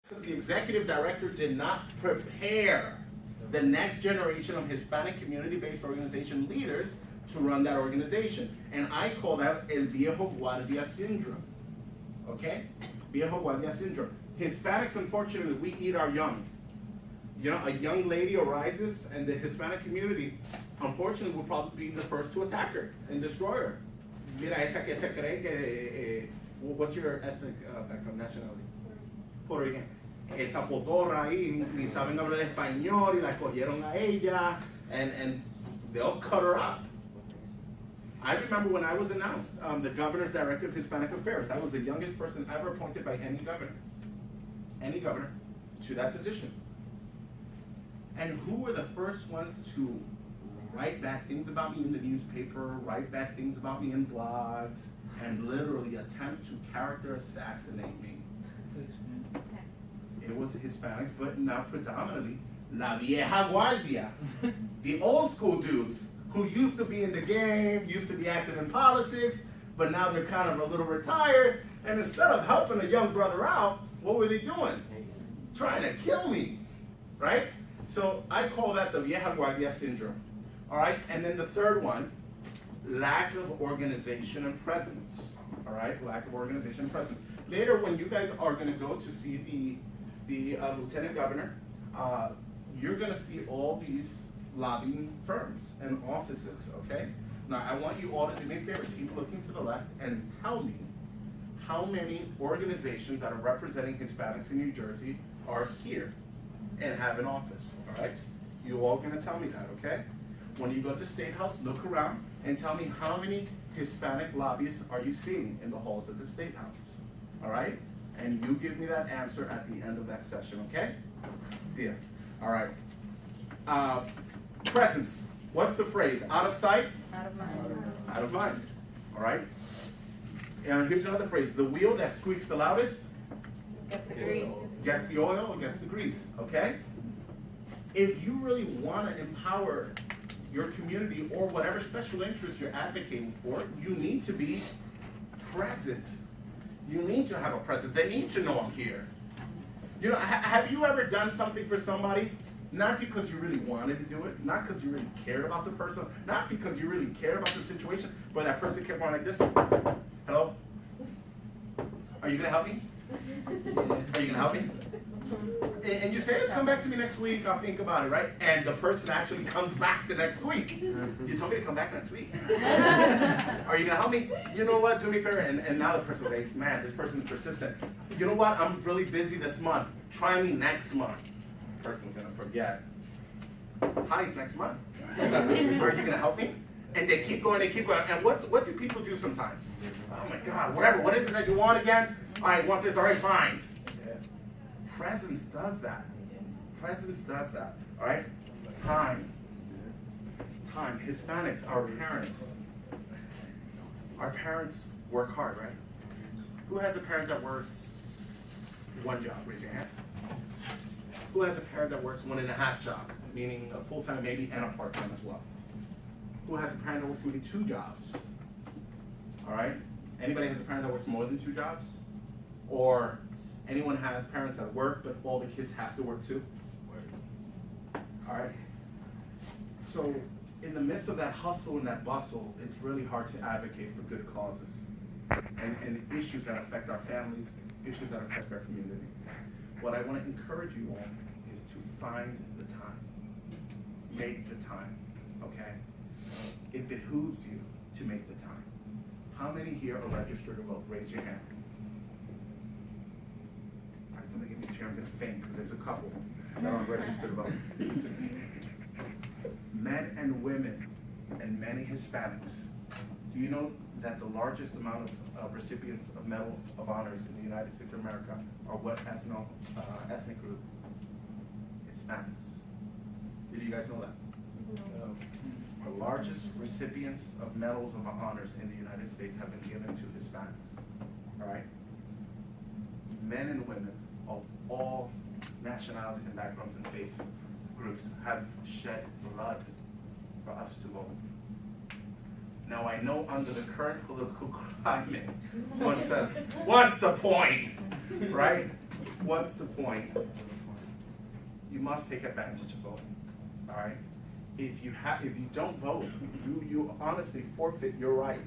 The executive director did not prepare the next generation of Hispanic community-based organization leaders to run that organization. And I call that el viejo guardia syndrome. Okay? Viejo guardia syndrome. Hispanics, unfortunately, we eat our young. You know, a young lady arises, and the Hispanic community, unfortunately, will probably be the first to attack her and destroy her. Mira, esa que se cree que, what's your ethnic background, nationality? Puerto Rican. Esa potorra ahí, ni saben hablar español, y la cogieron a ella, and they'll cut her up. I remember when I was announced the governor's director of Hispanic Affairs. I was the youngest person ever appointed by any governor, to that position. And who were the first ones to write bad things about me in the newspaper, write bad things about me in blogs, and literally attempt to character assassinate me? It was Hispanics, but not predominantly. La vieja guardia. The old school dudes who used to be in the game, used to be active in politics, but now they're kind of a little retired, and instead of helping a young brother out, what were they doing? Trying to kill me, right? So I call that the vieja guardia syndrome, all right? And then the third one, lack of organization and presence, all right? Lack of organization and presence. Later, when you guys are gonna go to see the lieutenant governor, you're gonna see all these lobbying firms and offices, okay? Now, I want you all to do me a favor, keep looking to the left and tell me how many organizations that are representing Hispanics in New Jersey are here and have an office, all right? You're all gonna tell me that, okay? When you go to the State House, look around and tell me how many Hispanic lobbyists are you seeing in the halls of the State House, all right? And you give me that answer at the end of that session, okay? Deal. All right. Presence. What's the phrase? Out of sight? Out of mind. Out of mind. All right. And here's another phrase. The wheel that squeaks the loudest Gets the grease. gets the oil and gets the grease, okay? If you really want to empower your community or whatever special interest you're advocating for, you need to be present. You need to have a presence. They need to know I'm here. You know, have you ever done something for somebody, not because you really wanted to do it, not because you really cared about the person, not because you really cared about the situation, but that person kept on like this? Hello? Are you gonna help me? Are you gonna help me? And you say, come back to me next week, I'll think about it, right? And the person actually comes back the next week. You told me to come back next week. Are you gonna help me? You know what, do me a favor. And now the person will say, man, this person's persistent. You know what, I'm really busy this month. Try me next month. The person's gonna forget. Hi, it's next month. Are you gonna help me? And they keep going, And what do people do sometimes? Oh my God, whatever, what is it that you want again? I want this, all right, fine. Presence does that. Presence does that, all right? Time. Hispanics, our parents work hard, right? Who has a parent that works one job? Raise your hand. Who has a parent that works 1.5 jobs, meaning a full-time maybe and a part-time as well? Who has a parent that works maybe 2 jobs? All right? Anybody has a parent that works more than 2 jobs? Or anyone has parents that work, but all the kids have to work too? All right? So in the midst of that hustle and that bustle, it's really hard to advocate for good causes and issues that affect our families, issues that affect our community. What I want to encourage you all is to find the time. Make the time, okay? It behooves you to make the time. How many here are registered to vote? Raise your hand. All right, somebody give me a chair. I'm going to faint because there's a couple that aren't registered to vote. Men and women and many Hispanics. Do you know that the largest amount of recipients of medals of honors in the United States of America are what ethnic group? Hispanics. Did you guys know that? No. The largest recipients of medals of honors in the United States have been given to Hispanics. All right? Men and women of all nationalities and backgrounds and faith groups have shed blood for us to vote. Now I know under the current political climate, one says, what's the point, right? what's the point? You must take advantage of voting, all right? If you don't vote, you honestly forfeit your right